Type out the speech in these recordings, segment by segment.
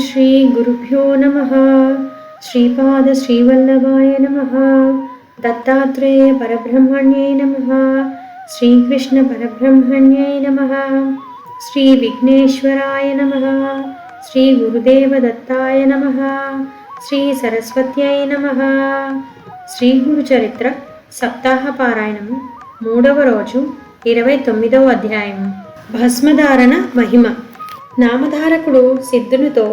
శ్రీ గురుభ్యో నమః. శ్రీపాద శ్రీవల్లభాయ నమః. దత్తాత్రేయ పరబ్రహ్మణ్యై నమః. శ్రీకృష్ణ పరబ్రహ్మణ్యై నమః. శ్రీ విఘ్నేశ్వరాయ నమః. శ్రీ గురుదేవ దత్తాయ నమః. శ్రీ సరస్వత్యై నమః. శ్రీ గురు చరిత్ర సప్తాహ పారాయణము 3వ రోజు 29వ అధ్యాయము. భస్మధారణ మహిమ. నామధారకుడు సిద్ధునితో,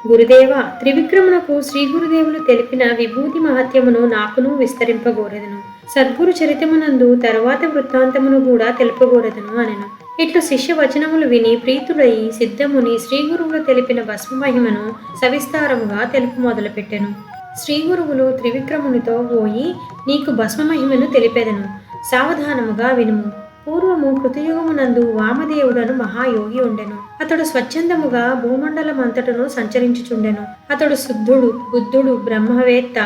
గురుదేవ, త్రివిక్రమునకు శ్రీ గురుదేవులు తెలిపిన విభూతి మహత్యమును నాకును విస్తరింపగోరెదను. సద్గురు చరితమునందు తరువాత వృత్తాంతమును కూడా తెలుపగోరెదను అనెను. ఇట్లు శిష్య వచనములు విని ప్రీతుడయి సిద్ధముని శ్రీ గురువులు తెలిపిన భస్మ మహిమను సవిస్తారముగా తెలుపు మొదలుపెట్టెను. శ్రీ గురువులు త్రివిక్రమునితో, పోయి నీకు భస్మ మహిమను తెలిపెదను, సావధానముగా వినుము. పూర్వము కృతయుగమునందు వామదేవుడను మహాయోగి ఉండెను. అతడు స్వచ్ఛందముగా భూమండలమంతటను సంచరించుచుండెను. అతడు శుద్ధుడు, బుద్ధుడు, బ్రహ్మవేత్త,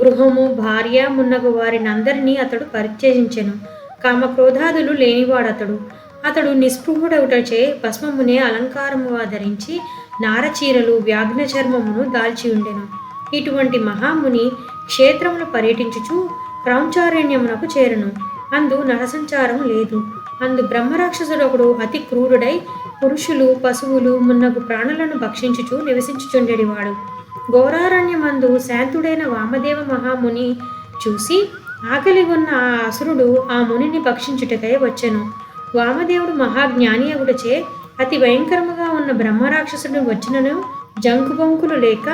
గృహము, భార్య మున్నగు వారినందరినీ అతడు పరిత్యజించెను. కామక్రోధాదులు లేనివాడతడు. అతడు నిస్పృహుడవుటచే భస్మమునే అలంకారముగా ధరించి నారచీరలు, వ్యాఘ్న చర్మమును దాల్చి ఉండెను. ఇటువంటి మహాముని క్షేత్రమును పర్యటించుచు క్రౌంచారణ్యమునకు చేరను. అందు నరసంచారం లేదు. అందు బ్రహ్మరాక్షసుడొకడు అతి క్రూరుడై పురుషులు, పశువులు మున్నగు ప్రాణులను భక్షించుచు నివసించుచుండెడివాడు. ఘోరారణ్యమందు శాంతుడైన వామదేవ మహాముని చూసి ఆకలిగొన్న ఆ అసురుడు ఆ మునిని భక్షించుటకై వచ్చెను. వామదేవుడు మహాజ్ఞాని అగుటచే అతి భయంకరముగా ఉన్న బ్రహ్మరాక్షసుడు వచ్చినను జంకుబొంకులు లేక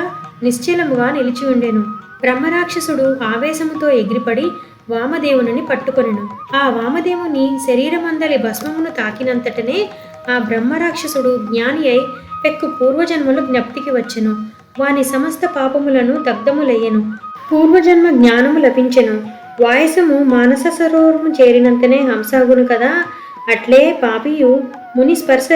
నిశ్చలముగా నిలిచి ఉండెను. బ్రహ్మరాక్షసుడు ఆవేశముతో ఎగిరిపడి వామదేవుని పట్టుకొనెను. ఆ వామదేవుని శరీరమందలి భస్మమును తాకినంతటనే ఆ బ్రహ్మరాక్షసుడు జ్ఞాని అయి పెక్కు పూర్వజన్మలు జ్ఞప్తికి వచ్చెను. వాని సమస్త పాపములను దగ్ధములయ్యెను. పూర్వజన్మ జ్ఞానము లభించెను. వాయసము మానస సరోవరము చేరినంతనే హంసాగును కదా, అట్లే పాపియు ముని స్పర్శ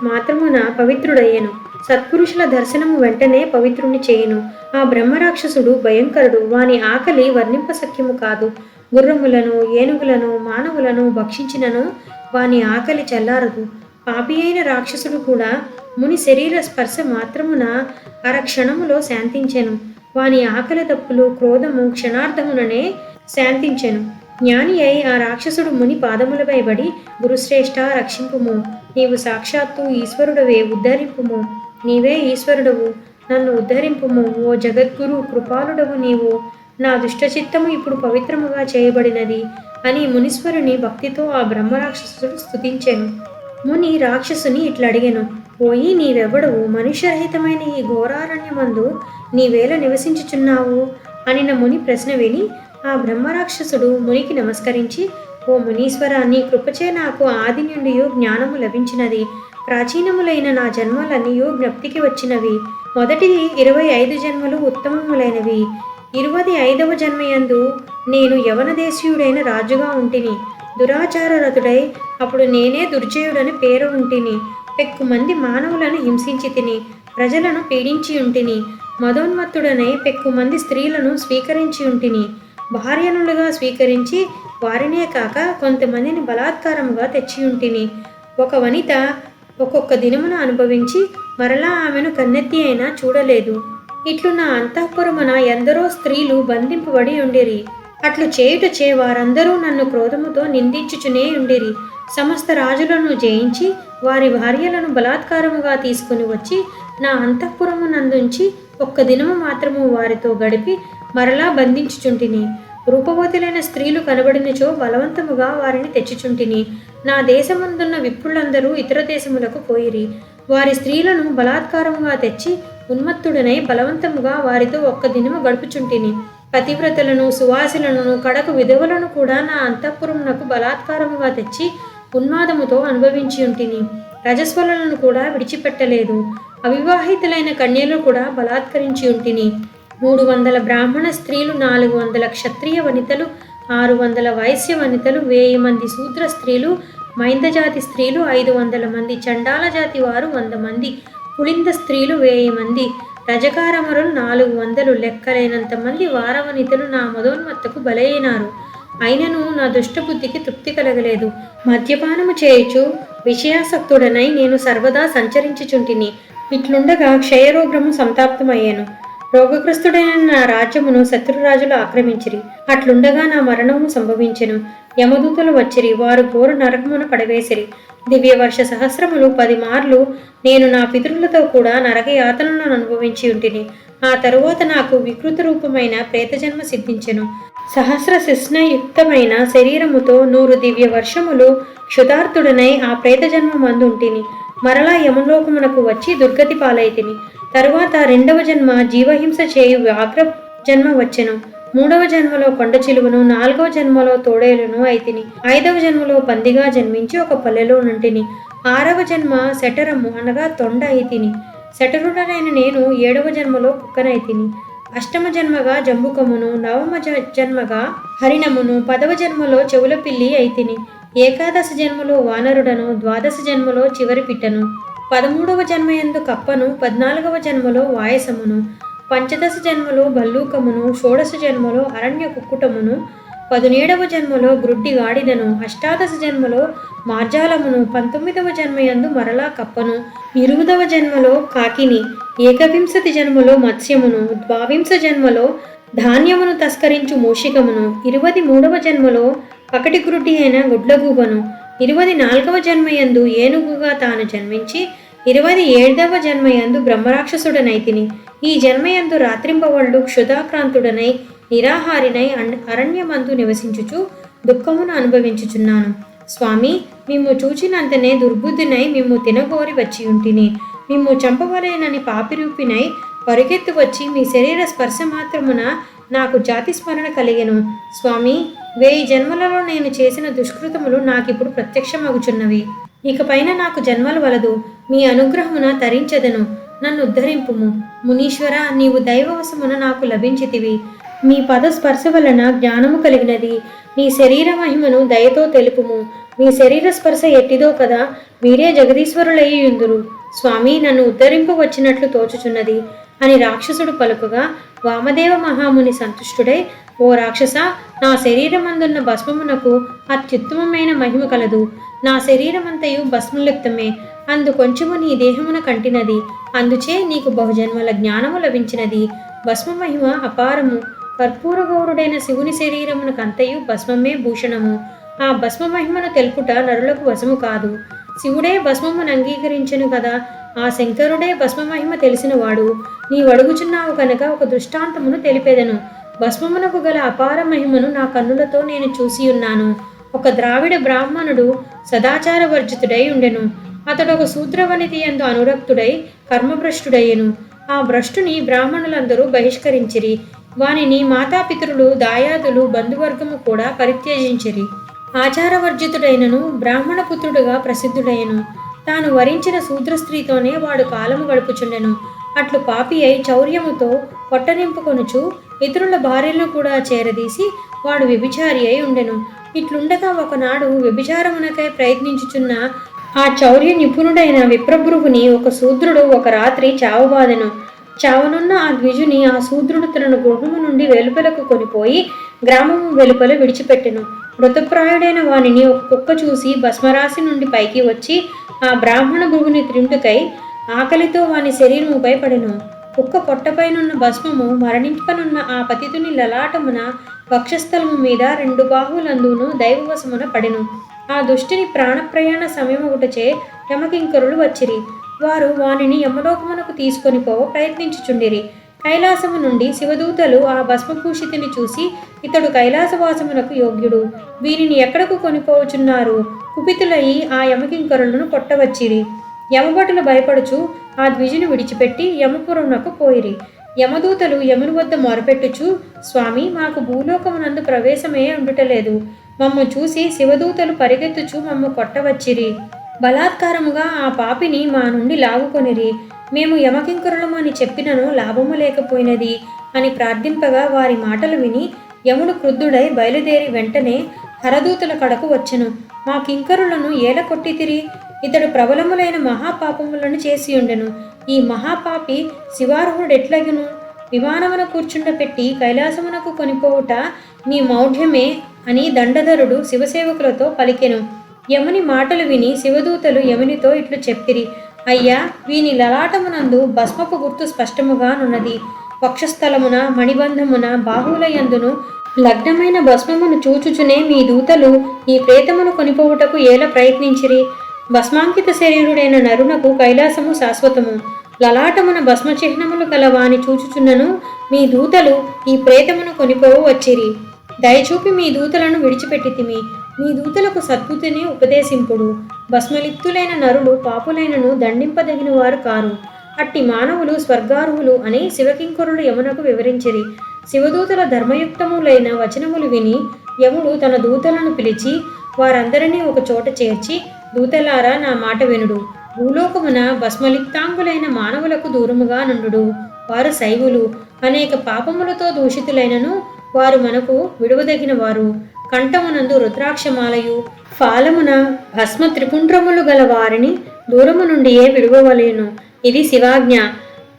మాత్రమున పవిత్రుడయ్యెను. సత్పురుషుల దర్శనము వెంటనే పవిత్రుని చేయును. ఆ బ్రహ్మరాక్షసుడు భయంకరుడు. వాని ఆకలి వర్ణింపసఖ్యము కాదు. గుర్రములను, ఏనుగులను, మానవులను భక్షించినను వాని ఆకలి చల్లారదు. పాపి అయిన రాక్షసుడు కూడా ముని శరీర స్పర్శ మాత్రమున అరక్షణములో శాంతించెను. వాని ఆకలి తప్పులు, క్రోధము క్షణార్ధముననే శాంతించెను. జ్ఞాని అయి ఆ రాక్షసుడు ముని పాదములపై బడి, గురుశ్రేష్ఠ, రక్షింపుము, నీవు సాక్షాత్తు ఈశ్వరుడవే, ఉద్ధరింపుము, నీవే ఈశ్వరుడవు, నన్ను ఉద్ధరింపుము, ఓ జగద్గురు, కృపాలుడవు నీవు, నా దుష్టచిత్తము ఇప్పుడు పవిత్రముగా చేయబడినది అని మునీశ్వరుని భక్తితో ఆ బ్రహ్మరాక్షసుడు స్తుతించెను. ముని రాక్షసుని ఇట్లడిగెను, పోయి నీవెవడవు? మనుష్యరహితమైన ఈ ఘోరారణ్యమందు నీవేళ నివసించుచున్నావు అనిన ముని ప్రశ్న విని ఆ బ్రహ్మరాక్షసుడు మునికి నమస్కరించి, ఓ మునీశ్వర, నీ కృపచే నాకు ఆది నుండి జ్ఞానము లభించినది. ప్రాచీనములైన నా జన్మలన్నీయు జ్ఞప్తికి వచ్చినవి. మొదటి 25 జన్మలు ఉత్తమములైనవి. 25వ జన్మయందు నేను యవనదేశీయుడైన రాజుగా ఉంటిని. దురాచారరతుడై అప్పుడు నేనే దుర్జయుడని పేరు ఉంటిని. పెక్కుమంది మానవులను హింసించి తిని, ప్రజలను పీడించి ఉంటిని. మదోన్మత్తుడనై పెక్కుమంది స్త్రీలను స్వీకరించి ఉంటిని. భార్యనులుగా స్వీకరించి వారినే కాక కొంతమందిని బలాత్కారముగా తెచ్చి ఉంటిని. ఒక వనిత ఒక్కొక్క దినమున అనుభవించి మరలా ఆమెను కన్నెత్తి అయినా చూడలేదు. ఇట్లు నా అంతఃపురమున ఎందరో స్త్రీలు బంధింపబడి ఉండిరి. అట్లు చేయుటచే వారందరూ నన్ను క్రోధముతో నిందించుచునే ఉండిరి. సమస్త రాజులను జయించి వారి భార్యలను బలాత్కారముగా తీసుకుని వచ్చి నా అంతఃపురమునందుంచి ఒక్క దినము మాత్రము వారితో గడిపి మరలా బంధించుచుంటిని. రూపవతులైన స్త్రీలు కనబడినచో బలవంతముగా వారిని తెచ్చుచుంటిని. నా దేశమందున్న విప్రులందరూ ఇతర దేశములకు పోయిరి. వారి స్త్రీలను బలాత్కారముగా తెచ్చి ఉన్మత్తుడనై బలవంతముగా వారితో ఒక్క దినము గడుపుచుంటిని. పతివ్రతలను, సువాసులను, కడకు విధవులను కూడా నా అంతఃపురమునకు బలాత్కారముగా తెచ్చి ఉన్మాదముతో అనుభవించి ఉంటిని. రజస్వలను కూడా విడిచిపెట్టలేదు. అవివాహితులైన కన్యలు కూడా బలాత్కరించి ఉంటిని. 300 బ్రాహ్మణ స్త్రీలు, 400 క్షత్రియ వనితలు, 600 వైశ్య వనితలు, 1000 మంది శూద్ర స్త్రీలు, మైందజాతి స్త్రీలు, 500 మంది, చండాల జాతి వారు 100 మంది, పులింద స్త్రీలు 1000 మంది, రజకారమరులు 400, లెక్కలేనంత మంది వారవనితలు నా మదోన్మత్తకు బలైనారు. అయినను నా దుష్టబుద్ధికి తృప్తి కలగలేదు. మద్యపానము చేయుచు విషయాసక్తుడనై నేను సర్వదా సంచరించుచుంటిని. ఇట్లుండగా క్షయరోగము సంతాప్తమయ్యాను. రోగగ్రస్తుడైన నా రాజ్యమును శత్రురాజులు ఆక్రమించిరి. అట్లుండగా నా మరణము సంభవించెను. యమదూతలు వచ్చిరి, వారు ఘోర నరకమున పడవేసిరి. దివ్యవర్ష సహస్రములు 10 మార్లు నేను నా పితరులతో కూడా నరక యాతనలను అనుభవించి ఉంటిని. ఆ తరువాత నాకు వికృత రూపమైన ప్రేతజన్మ సిద్ధించెను. సహస్ర శిష్ణయుక్తమైన శరీరముతో 100 దివ్య వర్షములు క్షుతార్థుడనై ఆ ప్రేతజన్మ మందుంటిని. మరలా యమలోకమునకు వచ్చి దుర్గతి పాలైతిని. తరువాత 2వ జన్మ జీవహింస చేయు వ్యాఘ్ర జన్మ వచ్చెను. 3వ జన్మలో కొండ చిలువను, 4వ జన్మలో తోడేలును అయితిని. 5వ జన్మలో పందిగా జన్మించి ఒక పల్లెలో నుంటిని. 6వ జన్మ శటరము అనగా తొండ అయితిని. శటరుడనైన నేను 7వ జన్మలో కుక్కనైతిని. 8వ జన్మగా జంబుకమును, 9వ జన్మగా హరిణమును, 10వ జన్మలో చెవుల పిల్లి అయితిని. 11వ జన్మలో వానరుడను, 12వ జన్మలో చివరి పిట్టను, 13వ జన్మయందు కప్పను, 14వ జన్మలో వాయసమును, 15వ జన్మలో భల్లూకమును, 16వ జన్మలో అరణ్య కుక్కుటమును, 17వ జన్మలో గ్రుడ్డి గాడిదను, 18వ జన్మలో మార్జాలమును, 19వ జన్మయందు మరలా కప్పను, 20వ జన్మలో కాకిని, 21 జన్మలో మత్స్యమును, 22 జన్మలో ధాన్యమును తస్కరించు మూషికమును, 23వ జన్మలో పకటి గ్రుడ్డి అయిన గుడ్లగూబను, 24వ జన్మయందు ఏనుగుగా తాను జన్మించి 27వ జన్మయందు బ్రహ్మరాక్షసుడనైతిని. ఈ జన్మయందు రాత్రింపవళ్ళు క్షుధాక్రాంతుడనై నిరాహారినై అరణ్యమందు నివసించుచు దుఃఖమును అనుభవించుచున్నాను. స్వామి, మిమ్ము చూచినంతనే దుర్బుద్ధినై మిమ్ము తినగోరి వచ్చి ఉంటిని. మిమ్ము చంపవలేనని పాపిరూపినై పరిగెత్తు వచ్చి మీ శరీర స్పర్శ మాత్రమున నాకు జాతి స్మరణ కలిగెను. స్వామి, 1000 జన్మలలో నేను చేసిన దుష్కృతములు నాకిప్పుడు ప్రత్యక్షమగుచున్నవి. ఇకపైన నాకు జన్మలు వలదు. మీ అనుగ్రహమున తరించెదను. నన్ను ఉద్ధరింపుము. మునీశ్వర, నీవు దైవవశమున నాకు లభించితివి. మీ పద స్పర్శ వలన జ్ఞానము కలిగినది. నీ శరీర మహిమను దయతో తెలుపుము. మీ శరీర స్పర్శ ఎట్టిదో కదా, మీరే జగదీశ్వరులయ్యుందురు. స్వామి, నన్ను ఉద్ధరింపు వచ్చినట్లు తోచుచున్నది అని రాక్షసుడు పలుకగా వామదేవ మహాముని సంతుష్టుడై, ఓ రాక్షస, నా శరీరమందున్న భస్మమునకు అత్యుత్తమమైన మహిమ కలదు. నా శరీరమంతయు భస్మలిప్తమే. అందు కొంచెము నీ దేహమున కంటినది. అందుచే నీకు బహుజన్మల జ్ఞానము లభించినది. భస్మ మహిమ అపారము. కర్పూరగౌరుడైన శివుని శరీరమునకంతయు భస్మమే భూషణము. ఆ భస్మ మహిమను తెలుపుట నరులకు వశము కాదు. శివుడే భస్మమును అంగీకరించెను కదా, ఆ శంకరుడే భస్మ మహిమ తెలిసినవాడు. నీవడుగుచున్నావు కనుక ఒక దృష్టాంతమును తెలిపేదను. భస్మమునకు గల అపార మహిమను నా కన్నులతో నేను చూసియున్నాను. ఒక ద్రావిడ బ్రాహ్మణుడు సదాచార వర్జితుడై ఉండెను. అతడు ఒక శూద్రవనితి యందు అనురక్తుడై కర్మభ్రష్టుడయ్యెను. ఆ భ్రష్టుని బ్రాహ్మణులందరూ బహిష్కరించిరి. వానిని మాతాపితరులు, దాయాదులు, బంధువర్గము కూడా పరిత్యజించిరి. ఆచారవర్జితుడైనను బ్రాహ్మణ పుత్రుడుగా ప్రసిద్ధుడయ్యను. తాను వరించిన శూద్ర స్త్రీతోనే వాడు కాలము గడుపుచుండెను. అట్లు పాపి అయి చౌర్యముతో పొట్టనింపుకొనుచు ఇతరుల భార్యలను కూడా చేరదీసి వాడు వ్యభిచారి అయి ఉండెను. ఇట్లుండగా ఒకనాడు వ్యభిచారమునకై ప్రయత్నించుచున్న ఆ చౌర్య నిపుణుడైన విప్రభృవుని ఒక శూద్రుడు ఒక రాత్రి చావబాదెను. చావనున్న ఆ ద్విజుని ఆ శూద్రుడు తనను గృహము నుండి వెలుపలకు కొనిపోయి గ్రామము వెలుపల విడిచిపెట్టెను. మృతప్రాయుడైన వానిని ఒక కుక్క చూసి భస్మరాశి నుండి పైకి వచ్చి ఆ బ్రాహ్మణ భృగుని త్రింటుకై ఆకలితో వాని శరీరముపై పడెను. కుక్క పొట్టపైనున్న భస్మము మరణింపనున్న ఆ పతితుని లలాటమున వక్షస్థలము మీద 2 బాహువులందును దైవవశమున పడెను. ఆ దుష్టిని ప్రాణప్రయాణ సమయమొకటచే యమకింకరులు వచ్చిరి. వారు వానిని యమలోకమునకు తీసుకొని పోవ ప్రయత్నించుచుండిరి. కైలాసము నుండి శివదూతలు ఆ భస్మభూషితిని చూసి, ఇతడు కైలాసవాసమునకు యోగ్యుడు, వీరిని ఎక్కడకు కొనిపోవచున్నారు? కుపితులయ్యి ఆ యమకింకరులను కొట్టవచ్చిరి. యమభటులు భయపడుచు ఆ ద్విజుని విడిచిపెట్టి యమపురమునకు పోయిరి. యమదూతలు యముని వద్ద మొరపెట్టుచు, స్వామి, మాకు భూలోకమునందు ప్రవేశమే ఉండుటలేదు. మమ్ము చూసి శివదూతలు పరిగెత్తుచు మమ్ము కొట్టవచ్చిరి. బలాత్కారముగా ఆ పాపిని మా నుండి లాగుకొనిరి. మేము యమకింకరులము అని చెప్పినను లాభము లేకపోయినది అని ప్రార్థింపగా వారి మాటలు విని యముడు క్రుద్ధుడై బయలుదేరి వెంటనే హరదూతల కడకు వచ్చెను. మా కింకరులను ఏల కొట్టితిరి. ఇతడు ప్రబలములైన మహాపాపములను చేసి ఉండెను. ఈ మహాపాపి శివార్హుడెట్లగును? విమానమున కూర్చుండపెట్టి కైలాసమునకు కొనిపోవుట మీ మౌఢ్యమే అని దండధరుడు శివసేవకులతో పలికెను. యముని మాటలు విని శివదూతలు యమునితో ఇట్లు చెప్పిరి, అయ్యా, వీని లలాటమునందు భస్మపు గుర్తు స్పష్టముగా నున్నది. వక్షస్థలమున మణిబంధమున బాహువులయందును లగ్నమైన భస్మమును చూచుచునే మీ దూతలు ఈ ప్రేతమును కొనిపోవుటకు ఏల ప్రయత్నించిరి. భస్మాంకిత శరీరుడైన నరునకు కైలాసము శాశ్వతము. లలాటమున భస్మ చిహ్నములు గల వాని చూచుచున్నను మీ దూతలు ఈ ప్రేతమును కొనిపోవు వచ్చిరి. దయచూపి మీ దూతలను విడిచిపెట్టితిమి. మీ దూతలకు సద్బుద్ధిని ఉపదేశింపుడు. భస్మలిప్తులైన నరులు పాపులైనను దండింపదగిన వారు కారు. అట్టి మానవులు స్వర్గార్హులు అని శివకింకరులు యమునకు వివరించిరి. శివదూతల ధర్మయుక్తములైన వచనములు విని యముడు తన దూతలను పిలిచి వారందరినీ ఒక చోట చేర్చి, దూతలారా నా మాట వినుడు. భూలోకమున భస్మలిప్తాంగులైన మానవులకు దూరముగా నుండు. వారు శైవులు. అనేక పాపములతో దూషితులైనను వారు మనకు విడువదగిన వారు. కంఠమునందు రుద్రాక్షమాలయు ఫాలమున భస్మ త్రిపుండ్రములు గల వారిని దూరము నుండియే విడువవలెను. ఇది శివాజ్ఞ.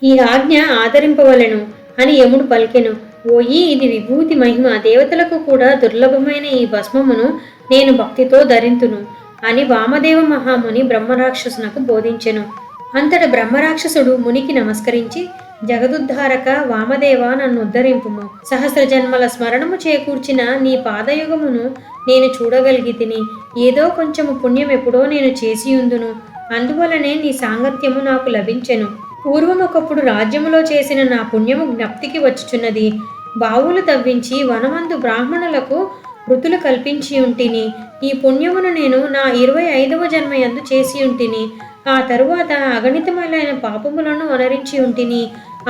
ఈ ఆజ్ఞ ఆదరింపవలెను అని యముడు పలికెను. ఓయి, ఇది విభూతి మహిమ. దేవతలకు కూడా దుర్లభమైన ఈ భస్మమును నేను భక్తితో ధరింతును అని వామదేవ మహాముని బ్రహ్మరాక్షసునకు బోధించెను. అంతట బ్రహ్మరాక్షసుడు మునికి నమస్కరించి, జగదుద్ధారక వామదేవ, నన్ను ఉద్ధరింపుము. సహస్ర జన్మల స్మరణము చేకూర్చిన నీ పాదయుగమును నేను చూడగలిగితిని. ఏదో కొంచెము పుణ్యం ఎప్పుడో నేను చేసియుందును. అందువలనే నీ సాంగత్యము నాకు లభించెను. పూర్వమొకప్పుడు రాజ్యములో చేసిన నా పుణ్యము జ్ఞప్తికి వచ్చుచున్నది. బావులు తవ్వించి వనమందు బ్రాహ్మణులకు వృతులు కల్పించి ఉంటిని. ఈ పుణ్యమును నేను నా 25వ జన్మయందు చేసి ఉంటిని. ఆ తరువాత అగణితమైన పాపములను అనరించి ఉంటిని.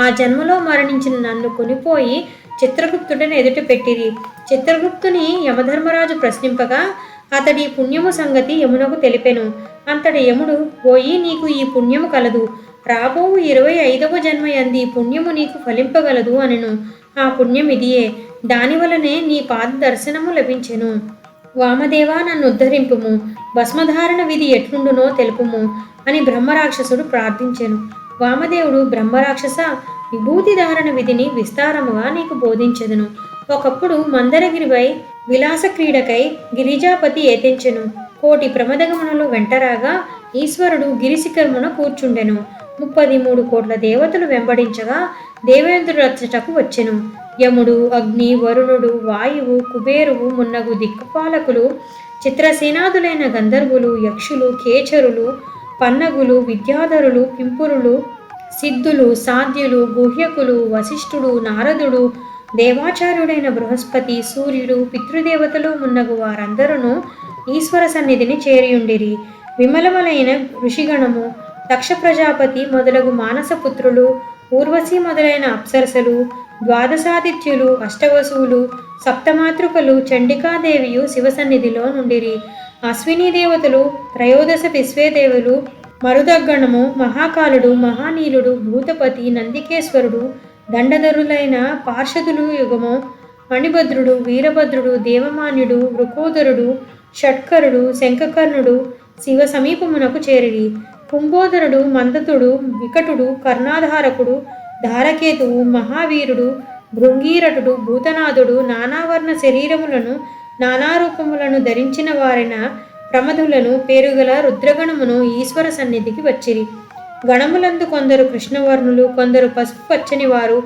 ఆ జన్మలో మరణించిన నన్ను కొనిపోయి చిత్రగుప్తుడిని ఎదుట పెట్టిరి. చిత్రగుప్తుని యమధర్మరాజు ప్రశ్నింపగా అతడి పుణ్యము సంగతి యమునకు తెలిపెను. అంతటి యముడు, పోయి నీకు ఈ పుణ్యము కలదు. రాబోవు 25వ జన్మయంది ఈ పుణ్యము నీకు ఫలింపగలదు అనెను. ఆ పుణ్యం ఇదియే. దానివలనే నీ పాద దర్శనము లభించెను. వామదేవా, నన్ను ఉద్ధరింపుము. భస్మధారణ విధి ఎట్లుండునో తెలుపుము అని బ్రహ్మరాక్షసుడు ప్రార్థించెను. వామదేవుడు, బ్రహ్మరాక్షస, విభూతి ధారణ విధిని విస్తారముగా నీకు బోధించెదను. ఒకప్పుడు మందరగిరిపై విలాస క్రీడకై గిరిజాపతి ఏతించెను. కోటి ప్రమదగమనులు వెంటరాగా ఈశ్వరుడు గిరిశిఖరమున కూర్చుండెను. 33 కోట్ల దేవతలు వెంబడించగా దేవేంద్రుడు అచ్చటకు వచ్చెను. యముడు, అగ్ని, వరుణుడు, వాయువు, కుబేరువు మున్నగు దిక్కుపాలకులు, చిత్రసేనాదులైన గంధర్వులు, యక్షులు, కేచరులు, పన్నగులు, విద్యాధరులు, కింపురులు, సిద్ధులు, సాధ్యులు, గుహ్యకులు, వశిష్ఠుడు, నారదుడు, దేవాచార్యుడైన బృహస్పతి, సూర్యుడు, పితృదేవతలు మున్నగు వారందరూ ఈశ్వర సన్నిధిని చేరియుండిరి. విమలములైన ఋషిగణము, దక్ష ప్రజాపతి మొదలగు మానసపుత్రులు, ఊర్వశి మొదలైన అప్సరసలు, ద్వాదశాదిత్యులు, అష్టవసువులు, సప్తమాతృకలు, చండికాదేవియు శివసన్నిధిలో నుండిరి. అశ్విని దేవతలు, త్రయోదశ విశ్వేదేవులు, మరుదగ్గణము, మహాకాలుడు, మహానీలుడు, భూతపతి, నందికేశ్వరుడు, దండధరులైన పార్షదులు యుగము, మణిభద్రుడు, వీరభద్రుడు, దేవమాన్యుడు, వృకోదరుడు, షట్కరుడు, శంఖకర్ణుడు శివ సమీపమునకు చేరిరి. కుంభోదరుడు, మందతుడు, వికటుడు, కర్ణాధారకుడు, ధారకేతువు, మహావీరుడు, భృంగీరటుడు, భూతనాథుడు, నానావర్ణ శరీరములను నానారూపములను ధరించిన వారైన ప్రమధులను పేరుగల రుద్రగణమును ఈశ్వర సన్నిధికి వచ్చిరి. గణములందు కొందరు కృష్ణవర్ణులు, కొందరు పసుపు పచ్చని వారు,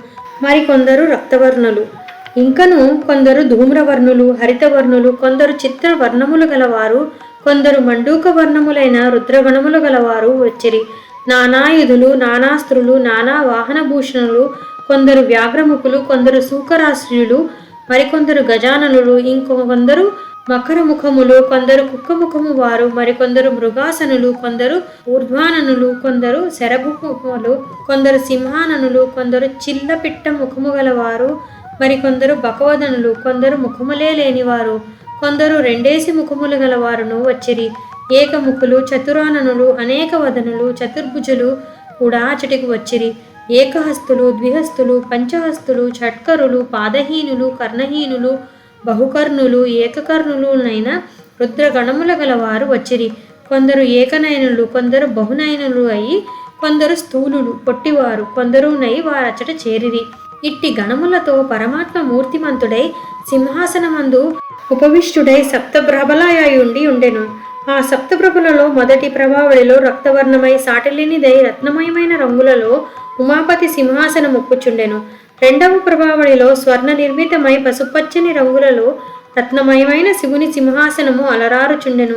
మరికొందరు రక్తవర్ణులు, ఇంకను కొందరు ధూమ్రవర్ణులు, హరితవర్ణులు, కొందరు చిత్ర వర్ణములు గలవారు, కొందరు మండూక వర్ణములైన రుద్రగణములు గలవారు వచ్చిరి. నానాయుధులు, నానాస్త్రులు, నానా వాహనభూషణులు, కొందరు వ్యాఘ్రముఖులు, కొందరు సూకరాశ్రులు, మరికొందరు గజాననులు, ఇంకొందరు మకరముఖములు, కొందరు కుక్కముఖము వారు, మరికొందరు మృగాసనులు, కొందరు ఊర్ధ్వాననులు, కొందరు శరభుములు, కొందరు సింహాననులు, కొందరు చిల్లపిట్ట ముఖము గలవారు, మరికొందరు బకవదనులు, కొందరు ముఖములే లేనివారు, కొందరు రెండేసి ముఖములు గలవారును వచ్చిరి. ఏకముఖులు, చతురాననులు, అనేక వదనులు, చతుర్భుజులు కూడా అచటికి వచ్చిరి. ఏకహస్తులు, ద్విహస్తులు, పంచహస్తులు, షట్కరులు, పాదహీనులు, కర్ణహీనులు, బహుకర్ణులు, ఏకకర్ణులునైన రుద్రగణముల గలవారు వచ్చిరి. కొందరు ఏకనయనులు, కొందరు బహునయనులు అయి, కొందరు స్థూలులు, పొట్టివారు, కొందరునై వారచ్చట చేరిరి. ఇట్టి గణములతో పరమాత్మ మూర్తిమంతుడై సింహాసనమందు ఉపవిష్టుడై సప్తప్రబలాయుండి ఉండెను. ఆ సప్తప్రభులలో మొదటి ప్రభావళిలో రక్తవర్ణమై సాటిలేనిదై రత్నమయమైన రంగులలో ఉమాపతి సింహాసనం ఒప్పుచుండెను. రెండవ ప్రభావళిలో స్వర్ణ నిర్మితమై పసుపచ్చని రంగులలో రత్నమయమైన శివుని సింహాసనము అలరారుచుండెను.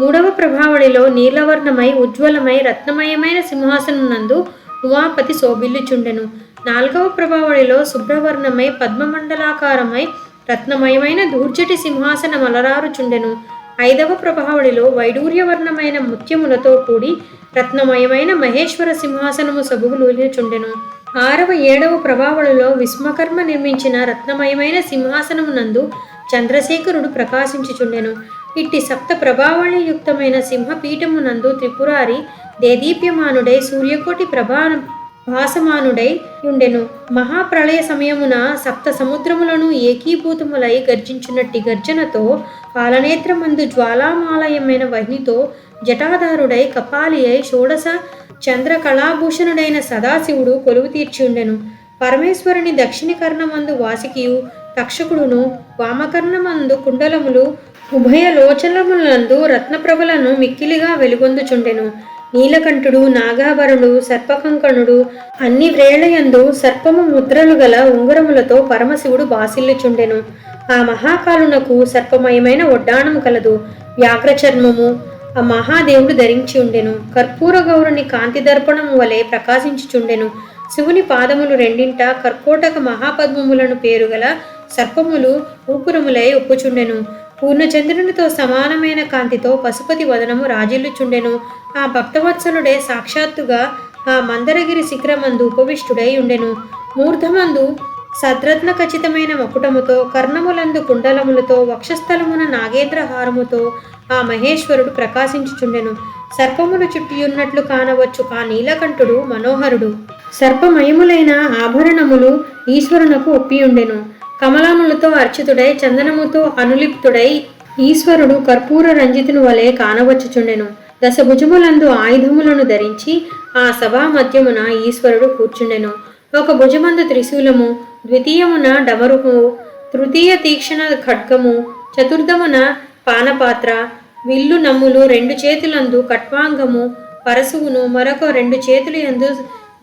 మూడవ ప్రభావళిలో నీలవర్ణమై ఉజ్వలమై రత్నమయమైన సింహాసనం నందు ఉమాపతి శోభిల్లుచుండెను. నాలుగవ ప్రభావళిలో శుభ్రవర్ణమై పద్మమండలాకారమై రత్నమయమైన దూర్జటి సింహాసనం అలరారుచుండెను. ఐదవ ప్రభావళిలో వైడూర్యవర్ణమైన ముత్యములతో కూడి రత్నమయమైన మహేశ్వర సింహాసనము సబుగులుచుండెను. ఆరవ ఏడవ ప్రభావళిలో విశ్వకర్మ నిర్మించిన రత్నమయమైన సింహాసనమునందు చంద్రశేఖరుడు ప్రకాశించుచుండెను. ఇట్టి సప్త ప్రభావళియుక్తమైన సింహపీఠమునందు త్రిపురారి దేదీప్యమానుడై సూర్యకోటి భాసమానుడై ఉండెను. మహాప్రళయ సమయమున సప్త సముద్రములను ఏకీభూతములై గర్జించున్నట్టి గర్జనతో పాలనేత్రమందు జ్వాలామాలయమైన వహ్నితో జటాధారుడై కపాలి అయి షోడశ చంద్ర కళాభూషణుడైన సదాశివుడు కొలువు తీర్చి ఉండెను. పరమేశ్వరుని దక్షిణ కర్ణమందు వాసికియు తక్షకుడును వామకర్ణమందు కుండలములు ఉభయ లోచనములందు రత్నప్రభలను మిక్కిలిగా వెలుగొందుచుండెను. నీలకంఠుడు నాగాభరణుడు సర్పకంకణుడు అన్ని వ్రేళ్లయందు సర్పము ముద్రలు గల ఉంగరములతో పరమశివుడు బాసిల్లుచుండెను. ఆ మహాకాలునకు సర్పమయమైన ఒడ్డాణము కలదు. వ్యాఘ్రచర్మము ఆ మహాదేవుడు ధరించి ఉండెను. కర్పూర గౌరుని కాంతి దర్పణము వలె ప్రకాశించుచుండెను. శివుని పాదములు రెండింట కర్కోటక మహాపద్మములను పేరుగల సర్పములు ఊపురములై ఒప్పుచుండెను. పూర్ణచంద్రునితో సమానమైన కాంతితో పశుపతి వదనము రాజిల్లుచుండెను. ఆ భక్తవత్సలుడే సాక్షాత్తుగా ఆ మందరగిరి శిఖరమందు ఉపవిష్టుడై ఉండెను. మూర్ధమందు సద్రత్న ఖచ్చితమైన మకుటముతో కర్ణములందు కుండలములతో వక్షస్థలమున నాగేంద్రహారముతో ఆ మహేశ్వరుడు ప్రకాశించుచుండెను. సర్పములు చుట్టియున్నట్లు కానవచ్చు ఆ నీలకంఠుడు మనోహరుడు. సర్పమయములైన ఆభరణములు ఈశ్వరునకు ఒప్పియుండెను. కమలములతో అర్చితుడై చందనముతో అనులిప్తుడై ఈశ్వరుడు కర్పూర రంజితుని వలె కానవచ్చుచుండెను. దశభుజములందు ఆయుధములను ధరించి ఆ సభా మధ్యమున ఈశ్వరుడు కూర్చుండెను. ఒక భుజమందు త్రిశూలము, ద్వితీయమున డమరుము, తృతీయ తీక్షణ ఖడ్గము, చతుర్థమున పానపాత్ర, విల్లు నమ్ములు, రెండు చేతులందు కట్వాంగము పరశువును, మరొక రెండు చేతులందు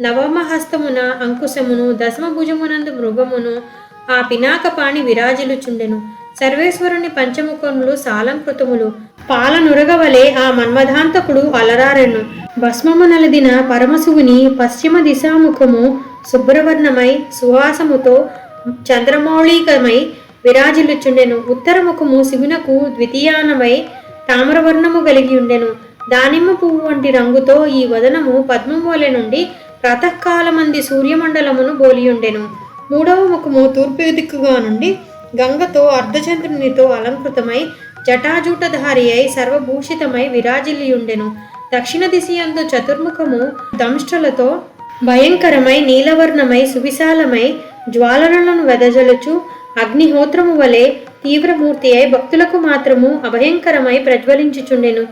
నవమహస్తమున అంకుశమును, దశమ భుజమునందు మృగమును ఆ పినాకపాణి విరాజిల్లుచుండెను. సర్వేశ్వరుని పంచముఖములు సాలంకృతములు పాలనురగవలే ఆ మన్మధాంతకుడు అలరారెను. భస్మము నలదిన పరమశివుని పశ్చిమ దిశాముఖము శుభ్రవర్ణమై సువాసముతో చంద్రమౌళికమై విరాజిల్లుచుండెను. ఉత్తరముఖము శివునకు ద్వితీయానమై తామ్రవర్ణము కలిగి ఉండెను. దానిమ్మ పువ్వు వంటి రంగుతో ఈ వదనము పద్మము వలె నుండి ప్రాతకాలమంది సూర్యమండలమును బోలియుండెను. మూడవ ముఖము తూర్పు దిక్కుగా నుండి గంగతో అర్ధచంద్రునితో అలంకృతమై జటాజూటధారి అయి సర్వభూషితమై విరాజిల్లియుండెను. దక్షిణ దిశయందు చతుర్ముఖము దంష్ట్రలతో భయంకరమై నీలవర్ణమై సువిశాలమై జ్వాలనలను వెదజలుచు అగ్నిహోత్రము వలె తీవ్రమూర్తి అయి భక్తులకు మాత్రము అభయంకరమై ప్రజ్వలించుచుండెను.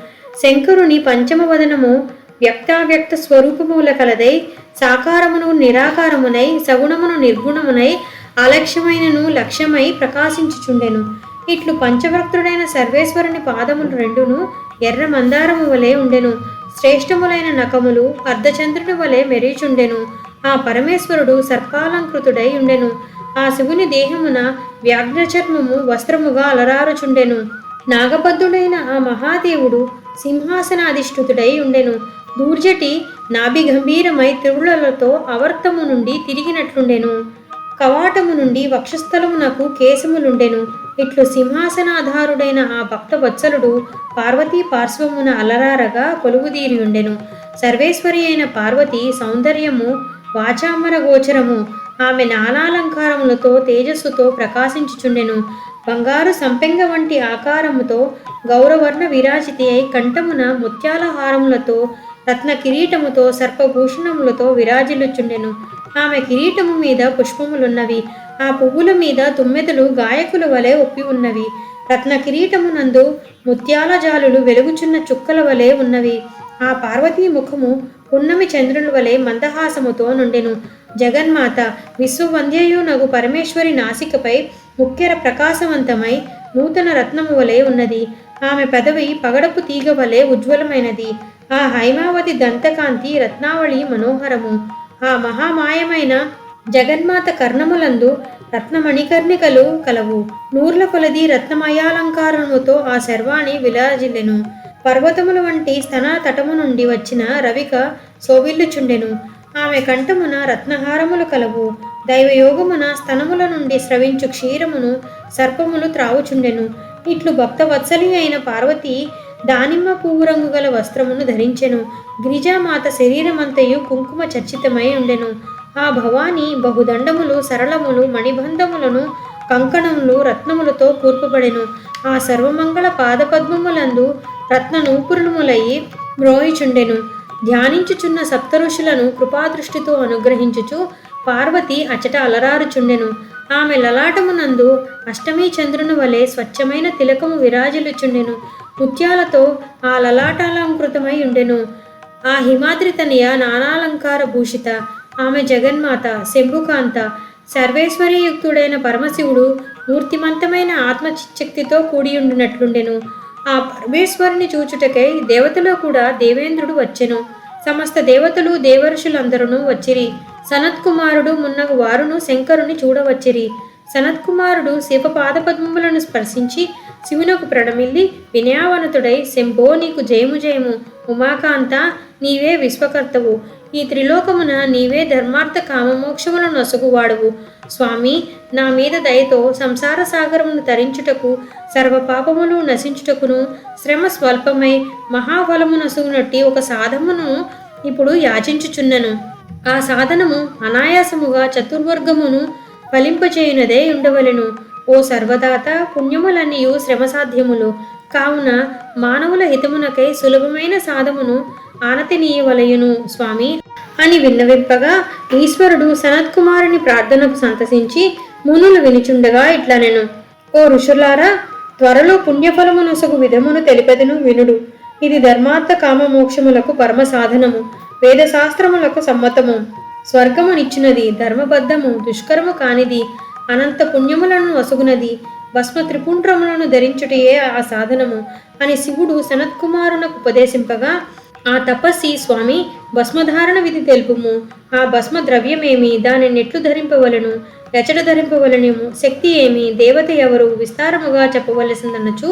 శంకరుని పంచమ వదనము వ్యక్తావ్యక్త స్వరూపముల కలదై సాకారమును నిరాకారమునై సగుణమును నిర్గుణమునై అలక్ష్యమైనను లక్ష్యమై ప్రకాశించుచుండెను. ఇట్లు పంచభక్తుడైన సర్వేశ్వరుని పాదములు రెండును ఎర్ర మందారము వలె ఉండెను. శ్రేష్టములైన నఖములు అర్ధచంద్రుని వలె మెరిచుండెను. ఆ పరమేశ్వరుడు సర్పాలంకృతుడై ఉండెను. ఆ శివుని దేహమున వ్యాఘ్రచర్మము వస్త్రముగా అలరారుచుండెను. నాగబద్ధుడైన ఆ మహాదేవుడు సింహాసనాధిష్ఠితుడై ఉండెను. దూర్జటి నాభిగంభీరమై త్రివులతో అవర్తము నుండి తిరిగినట్లుండెను. కవాటము నుండి వక్షస్థలమునకు కేశములుండెను. ఇట్లు సింహాసనాధారుడైన ఆ భక్తవత్సలుడు పార్వతీ పార్శ్వమున అలరారగా కొలువుదీరి ఉండెను. సర్వేశ్వరి అయిన పార్వతి సౌందర్యము వాచాంబర గోచరము. ఆమె నానాలంకారములతో తేజస్సుతో ప్రకాశించుచుండెను. బంగారు సంపెంగ వంటి ఆకారముతో గౌరవర్ణ విరాజితి అయి కంఠమున ముత్యాల హారములతో రత్న కిరీటముతో సర్పభూషణములతో విరాజిల్లుచుండెను. ఆమె కిరీటము మీద పుష్పములున్నవి. ఆ పువ్వుల మీద తుమ్మెదలు గాయకుల వలె ఒప్పి ఉన్నవి. రత్న కిరీటమునందు ముత్యాల జాలులు వెలుగుచున్న చుక్కల వలె ఉన్నవి. ఆ పార్వతీ ముఖము పున్నమి చంద్రుల వలె మందహాసముతో నుండెను. జగన్మాత విశ్వవంద్యయునగు పరమేశ్వరి నాసికపై ముఖ్యర ప్రకాశవంతమై నూతన రత్నము వలె ఉన్నది. ఆమె పెదవి పగడపు తీగ వలె ఉజ్వలమైనది. ఆ హైమావతి దంతకాంతి రత్నావళి మనోహరము. ఆ మహామాయమైన జగన్మాత కర్ణములందు రత్నమణికర్ణికలు కలవు. నూర్ల కొలది రత్నమయాలంకారముతో ఆ శర్వాణి విలాజిల్లెను. పర్వతముల వంటి స్తన తటము నుండి వచ్చిన రవిక శోభిల్లుచుండెను. ఆమె కంఠమున రత్నహారములు కలవు. దైవయోగమున స్తనముల నుండి స్రవించు క్షీరమును సర్పములు త్రావుచుండెను. ఇట్లు భక్తవత్సలి అయిన పార్వతి దానిమ్మ పువ్వు రంగు గల వస్త్రమును ధరించెను. గిరిజామాత శరీరమంతయు కుంకుమ చర్చితమై ఉండెను. ఆ భవాని బహుదండములు సరళములు మణిబంధములను కంకణములు రత్నములతో కూర్పబడెను. ఆ సర్వమంగళ పాదపద్మములందు రత్న నూపురములయ్యి మ్రోయిచుండెను. ధ్యానించుచున్న సప్తఋషులను కృపాదృష్టితో అనుగ్రహించుచు పార్వతి అచట అలరారుచుండెను. ఆమె లలాటమునందు అష్టమీ చంద్రుని వలె స్వచ్ఛమైన తిలకము విరాజిల్లుచుండెను. ముత్యాలతో ఆ లలాటాలంకృతమై ఉండెను. ఆ హిమాద్రి తనయ నానాలంకార భూషిత ఆమె జగన్మాత శంభుకాంత సర్వేశ్వరీయుక్తుడైన పరమశివుడు మూర్తిమంతమైన ఆత్మచిశక్తితో కూడియుండినట్లుండెను. ఆ పరమేశ్వరుని చూచుటకై దేవతలో కూడా దేవేంద్రుడు వచ్చెను. సమస్త దేవతలు దేవర్షులందరూ వచ్చిరి. సనత్కుమారుడు మున్నగు వారును శంకరుని చూడవచ్చిరి. సనత్కుమారుడు శివపాదపద్మములను స్పర్శించి శివునకు ప్రణమిల్లి వినయావనతుడై శంభో నీకు జయము జయము, ఉమాకాంత నీవే విశ్వకర్తవు, ఈ త్రిలోకమున నీవే ధర్మార్థ కామమోక్షములను నొసగువాడువు. స్వామి, నా మీద దయతో సంసార సాగరమును తరించుటకు సర్వ పాపములు నశించుటకును శ్రమ స్వల్పమై మహాఫలము నొసగునట్టి ఒక సాధమును ఇప్పుడు యాచించుచున్నను. ఆ సాధనము అనాయాసముగా చతుర్వర్గమును ఫలింపచేయునదే ఉండవలెను. ఓ సర్వదాత, పుణ్యములన్నీయు శ్రమసాధ్యములు కావున మానవుల హితమునకై సులభమైన సాధమును ఆనతినీయవలయును స్వామి అని విన్నవింపగా ఈశ్వరుడు సనత్కుమారుని ప్రార్థనకు సంతసించి మునులు వినిచుండగా ఇట్లనెను. ఓ ఋషులారా, త్వరలో పుణ్యఫలము నొసగు విధమును తెలిపెదను వినుడు. ఇది ధర్మార్థ కామ మోక్షములకు పరమ సాధనము, వేదశాస్త్రములకు సమ్మతము, స్వర్గమునిచ్చునది, ధర్మబద్ధము, దుష్కరము కానిది, అనంత పుణ్యములను వసుగునది, భస్మ త్రిపుండ్రములను ధరించుటయే ఆ సాధనము అని శివుడు సనత్కుమారునకు ఉపదేశింపగా, ఆ తపస్సి స్వామి, భస్మధారణ విధి తెలుపుము. ఆ భస్మ ద్రవ్యమేమి, దానిని నెట్లు ధరింపవలను, ఎచట ధరింపవలనేము, శక్తి ఏమి, దేవత ఎవరు విస్తారముగా చెప్పవలసిందన్నచు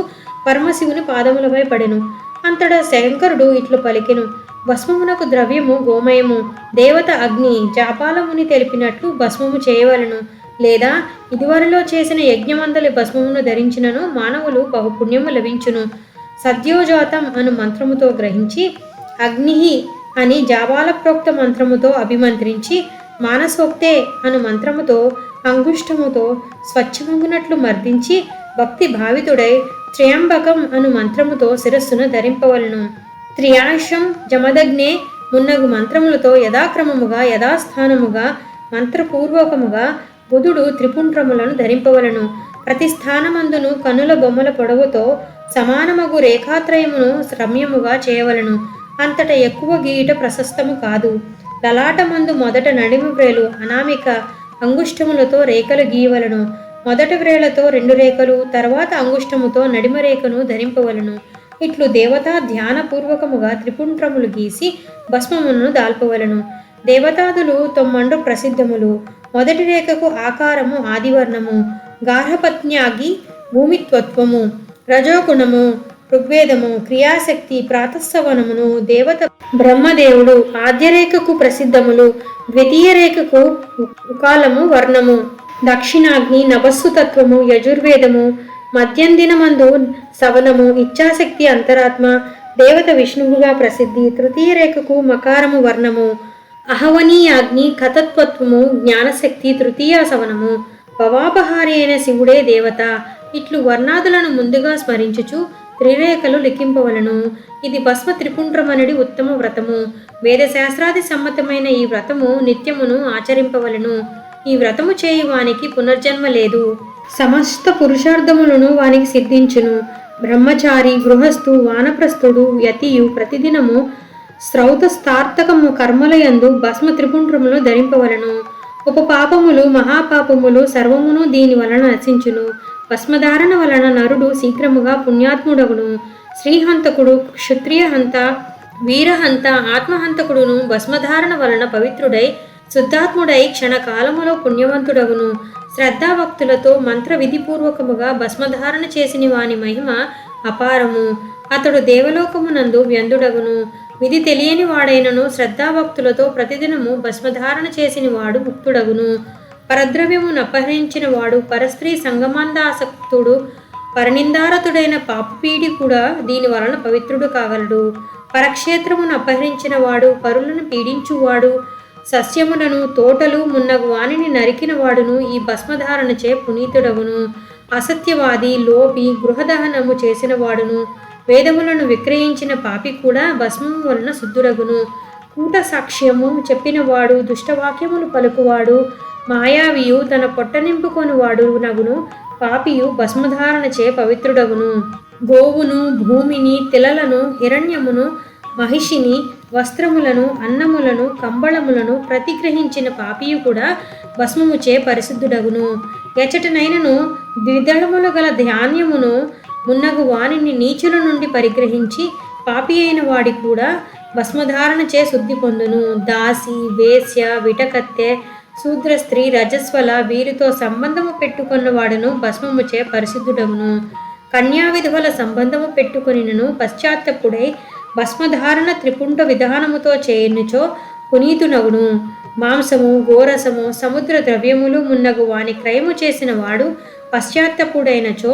పరమశివుని పాదములపై పడెను. అంతటా శంకరుడు ఇట్లు పలికెను. భస్మమునకు ద్రవ్యము గోమయము, దేవత అగ్ని, జాపాలముని తెలిపినట్లు భస్మము చేయవలను. లేదా ఇదివరలో చేసిన యజ్ఞమందలి భస్మమును ధరించినను మానవులు బహుపుణ్యము లభించును. సద్యోజాతం అను మంత్రముతో గ్రహించి అగ్ని అని జాబాల ప్రోక్త మంత్రముతో అభిమంత్రించి మానసోక్తే అను మంత్రముతో అంగుష్టముతో స్వచ్ఛమగునట్లు మర్దించి భక్తి భావితుడై త్రయంబకం అను మంత్రముతో శిరస్సును ధరింపవలను. త్రియాశం జమదగ్నే మున్నగు మంత్రములతో యథాక్రమముగా యథాస్థానముగా మంత్రపూర్వకముగా బుధుడు త్రిపుండ్రములను ధరింపవలను. ప్రతి స్థానమందును కనుల బొమ్మల పొడవుతో సమానమగు రేఖాత్రయమును రమ్యముగా చేయవలను. అంతట ఎక్కువ గీయట ప్రశస్తము కాదు. లలాటమందు మొదట నడిమి వ్రేలు అనామిక అంగుష్టములతో రేఖలు గీయవలను. మొదటి వ్రేలతో 2 రేఖలు, తర్వాత అంగుష్టముతో నడిమ రేఖను ధరింపవలను. ఇట్లు దేవతా ధ్యానపూర్వకముగా త్రిపుండ్రములు గీసి భస్మమును దాల్పవలను. దేవతాదులు 9 ప్రసిద్ధములు. మొదటి రేఖకు ఆకారము ఆదివర్ణము, గార్హపత్న్యాగి భూమిత్వత్వము, రజోగుణము, ఋగ్వేదము, క్రియాశక్తి, ప్రాతస్సవనమును, దేవత బ్రహ్మదేవుడు. ఆద్యరేఖకు ప్రసిద్ధములు. ద్వితీయ రేఖకు ఉకాలము వర్ణము, దక్షిణాగ్ని, నభస్సుతత్వము, యజుర్వేదము, మధ్యందినమందు సవనము, ఇచ్ఛాశక్తి, అంతరాత్మ, దేవత విష్ణువుగా ప్రసిద్ధి. తృతీయ రేఖకు మకారము వర్ణము, అహవనీయాగ్ని, కథత్వత్వము, జ్ఞానశక్తి, తృతీయ సవనము, భవాపహారి అయిన శివుడే దేవత. ఇట్లు వర్ణాదులను ముందుగా స్మరించుచు త్రిరేఖలు లిఖింపవలను. ఇది భస్మ త్రిపుండ్రమనడి ఉత్తమ వ్రతము. వేదశాస్త్రాది సమ్మతమైన ఈ వ్రతము నిత్యమును ఆచరింపవలను. ఈ వ్రతము చేయి వానికి పునర్జన్మ లేదు. సమస్త పురుషార్థములను వానికి సిద్ధించును. బ్రహ్మచారి, గృహస్థు, వానప్రస్థుడు, యతియు ప్రతిదినము శ్రౌతస్థార్థకము కర్మలయందు భస్మ త్రిపుండ్రములు ధరింపవలను. ఉపపాపములు మహాపాపములు సర్వమును దీని వలన నశించును. భస్మధారణ వలన నరుడు శీఘ్రముగా పుణ్యాత్ముడగును. శ్రీహంతకుడు, క్షత్రియహంత, వీరహంత, ఆత్మహంతకుడును భస్మధారణ వలన పవిత్రుడై శుద్ధాత్ముడై క్షణకాలములో పుణ్యవంతుడగును. శ్రద్ధాభక్తులతో మంత్ర విధిపూర్వకముగా భస్మధారణ చేసిన వాని మహిమ అపారము. అతడు దేవలోకమునందు వ్యందుడగును. విధి తెలియని వాడైనను శ్రద్ధాభక్తులతో ప్రతిదినము భస్మధారణ చేసిన వాడు ముక్తుడగును. పరద్రవ్యమును అపహరించిన వాడు, పరస్త్రీ సంగమందాసక్తుడు, పరనిందారతుడైన పాపపీడి కూడా దీని వలన పవిత్రుడు కాగలడు. పరక్షేత్రమును అపహరించిన వాడు, పరులను పీడించువాడు, సస్యములను, తోటలు మున్నగు వానిని నరికిన వాడును ఈ భస్మధారణచే పునీతుడగును. అసత్యవాది, లోభి, గృహదహనము చేసిన వాడును, వేదములను విక్రయించిన పాపి కూడా భస్మము వలన శుద్ధుడగును. కూట సాక్ష్యము చెప్పినవాడు, దుష్టవాక్యములు పలుకువాడు, మాయావియు, తన పొట్ట నింపుకొనివాడు నగును పాపియు భస్మధారణచే పవిత్రుడగును. గోవును, భూమిని, తిలలను, హిరణ్యమును, మహిషిని, వస్త్రములను, అన్నములను, కంబళములను ప్రతిగ్రహించిన పాపియు కూడా భస్మముచే పరిశుద్ధుడగును. ఎచటనైనను ద్విదళములు గల ధాన్యమును మున్నగు వానిని నీచుల నుండి పరిగ్రహించి పాపి అయిన వాడి కూడా భస్మధారణచే శుద్ధి పొందును. దాసి, వేశ్య, విటకత్తె, శూద్ర స్త్రీ, రజస్వల వీరితో సంబంధము పెట్టుకున్నవాడును భస్మముచే పరిశుద్ధుడగును. కన్యా విధువుల సంబంధము పెట్టుకొనినను పశ్చాత్తపుడై భస్మధారణ త్రిపుంట విధానముతో చేయనుచో పునీతునగును. మాంసము, గోరసము, సముద్ర ద్రవ్యములు మున్నగు వాని క్రయము చేసిన వాడు పశ్చాత్తపుడైనచో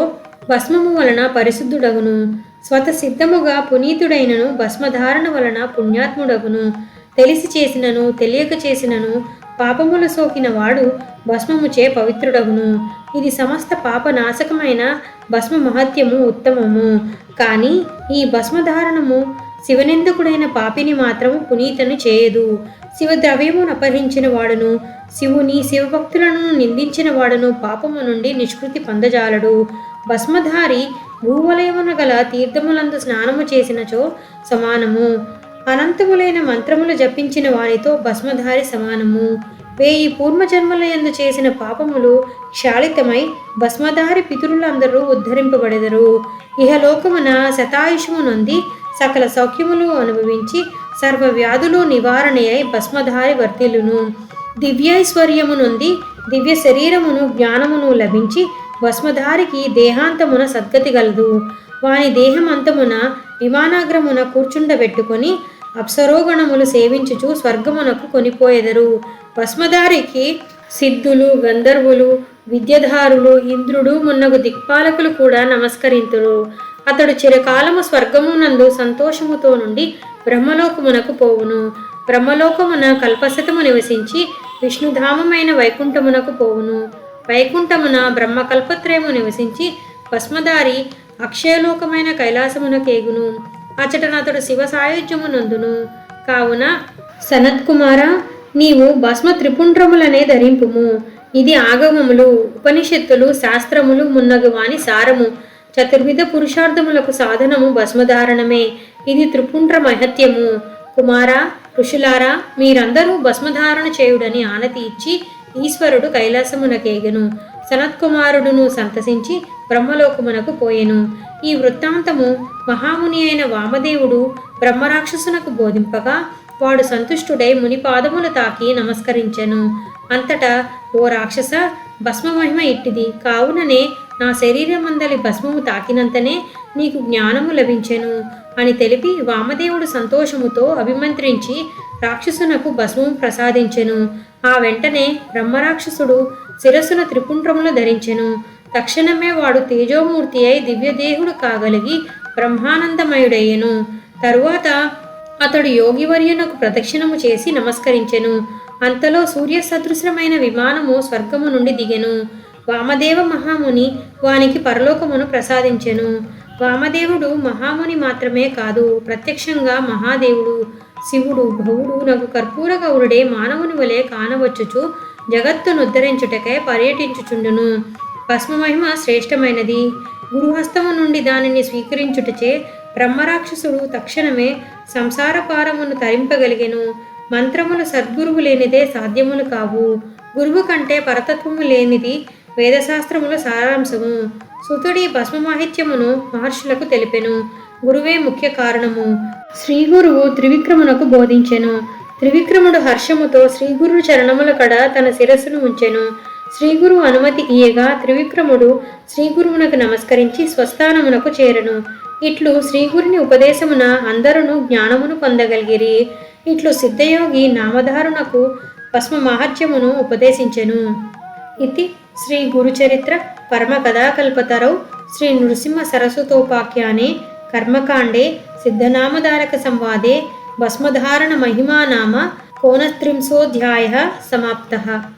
భస్మము వలన పరిశుద్ధుడగును. స్వతసిద్ధముగా పునీతుడైనను భస్మధారణ వలన పుణ్యాత్ముడగును. తెలిసి చేసినను తెలియక చేసినను పాపములు సోకిన వాడు భస్మముచే పవిత్రుడగును. ఇది సమస్త పాప నాశకమైన భస్మ మహత్యము ఉత్తమము. కానీ ఈ భస్మధారణము శివనిందకుడైన పాపిని మాత్రము పునీతను చేయదు. శివద్రవ్యమును అపహరించిన వాడును, శివుని శివభక్తులను నిందించిన వాడును పాపము నుండి నిష్కృతి పొందజాలడు. భస్మధారి భూవలయమున గల తీర్థములందు స్నానము చేసినచో సమానము. అనంతములైన మంత్రములు జపించిన వారితో భస్మధారి సమానము. 1000 పూర్వజన్మలయందు చేసిన పాపములు క్షాళితమై భస్మధారి పితరులందరూ ఉద్ధరింపబడెదరు. ఇహలోకమున శతాయుషము నొంది సకల సౌఖ్యములు అనుభవించి సర్వ వ్యాధులు నివారణయై భస్మధారి వర్ధిల్లును. దివ్యైశ్వర్యము నొంది దివ్య శరీరమును, జ్ఞానమును లభించి భస్మధారికి దేహాంతమున సద్గతి గలదు. వాని దేహమంతమున విమానాగ్రమున కూర్చుండబెట్టుకొని అప్సరోగణములు సేవించుచు స్వర్గమునకు కొనిపోయెదరు. భస్మధారికి సిద్ధులు, గంధర్వులు, విద్యధారులు, ఇంద్రుడు మున్నగు దిక్పాలకులు కూడా నమస్కరింతురు. అతడు చిరకాలము స్వర్గమునందు సంతోషముతో నుండి బ్రహ్మలోకమునకు పోవును. బ్రహ్మలోకమున కల్పశతము నివసించి విష్ణుధామమైన వైకుంఠమునకు పోవును. వైకుంఠమున బ్రహ్మకల్పత్రయము నివసించి భస్మధారి అక్షయలోకమైన కైలాసమునకేగును. అచటనతడు శివ సాయుధ్యమునందును. కావున సనత్కుమార, నీవు భస్మ త్రిపుండ్రములనే ధరింపుము. ఇది ఆగమములు, ఉపనిషత్తులు, శాస్త్రములు మున్నగు వాని సారము. చతుర్విధ పురుషార్థములకు సాధనము భస్మధారణమే. ఇది త్రిపుండ్ర మహత్యము. కుమార, ఋషులారా, మీరందరూ భస్మధారణ చేయుడని ఆనతి ఇచ్చి ఈశ్వరుడు కైలాసమునకేగెను. సనత్కుమారుడును సంతసించి బ్రహ్మలోకమునకు పోయెను. ఈ వృత్తాంతము మహాముని అయిన వామదేవుడు బ్రహ్మరాక్షసునకు బోధింపగా వాడు సంతుష్టుడై ముని పాదములు తాకి నమస్కరించెను. అంతటా, ఓ రాక్షస, భస్మ మహిమ ఇట్టిది. కావుననే నా శరీరమందలి భస్మము తాకినంతనే నీకు జ్ఞానము లభించెను అని తెలిపి వామదేవుడు సంతోషముతో అభిమంత్రించి రాక్షసునకు భస్మము ప్రసాదించెను. ఆ వెంటనే బ్రహ్మరాక్షసుడు శిరస్సున త్రిపుండ్రములు ధరించెను. తక్షణమే వాడు తేజోమూర్తి అయి దివ్యదేహుడు కాగలిగి బ్రహ్మానందమయుడయ్యెను. తరువాత అతడు యోగివర్యునకు ప్రదక్షిణము చేసి నమస్కరించెను. అంతలో సూర్య సదృశ్యమైన విమానము స్వర్గము నుండి దిగెను. వామదేవ మహాముని వానికి పరలోకమును ప్రసాదించెను. వామదేవుడు మహాముని మాత్రమే కాదు, ప్రత్యక్షంగా మహాదేవుడు, శివుడు, భవుడు నగు కర్పూర గౌరుడే మానవుని వలె కానవచ్చుచు జగత్తును ఉద్ధరించుటకై పర్యటించుచుండును. భస్మమహిమ శ్రేష్టమైనది. గురుహస్తము నుండి దానిని స్వీకరించుటచే బ్రహ్మరాక్షసుడు తక్షణమే సంసారపారమును తరింపగలిగెను. మంత్రములు సద్గురువు లేనిదే సాధ్యములు కావు. గురువు కంటే పరతత్వము లేనిది వేదశాస్త్రముల సారాంశము. సుతుడి భస్మమాహిత్యమును మహర్షులకు తెలిపెను. గురువే ముఖ్య కారణము. శ్రీగురువు త్రివిక్రమునకు బోధించెను. త్రివిక్రముడు హర్షముతో శ్రీగురు చరణముల కడ తన శిరస్సును ఉంచెను. శ్రీగురువు అనుమతి ఇయ్యగా త్రివిక్రముడు శ్రీగురువునకు నమస్కరించి స్వస్థానమునకు చేరెను. ఇట్లు శ్రీగురుని ఉపదేశమున అందరును జ్ఞానమును పొందగలిగిరి. ఇట్లు సిద్ధయోగి నామధారునకు భస్మ మహత్యమును ఉపదేశించెను. ఇది శ్రీ గురుచరిత్ర పరమ కథాకల్పతరౌ శ్రీ నృసింహ సరస్వతోపాఖ్యానే కర్మకాండే సిద్ధనామధారక సంవాదే భస్మధారణ మహిమా నామ 29 సమాప్తః.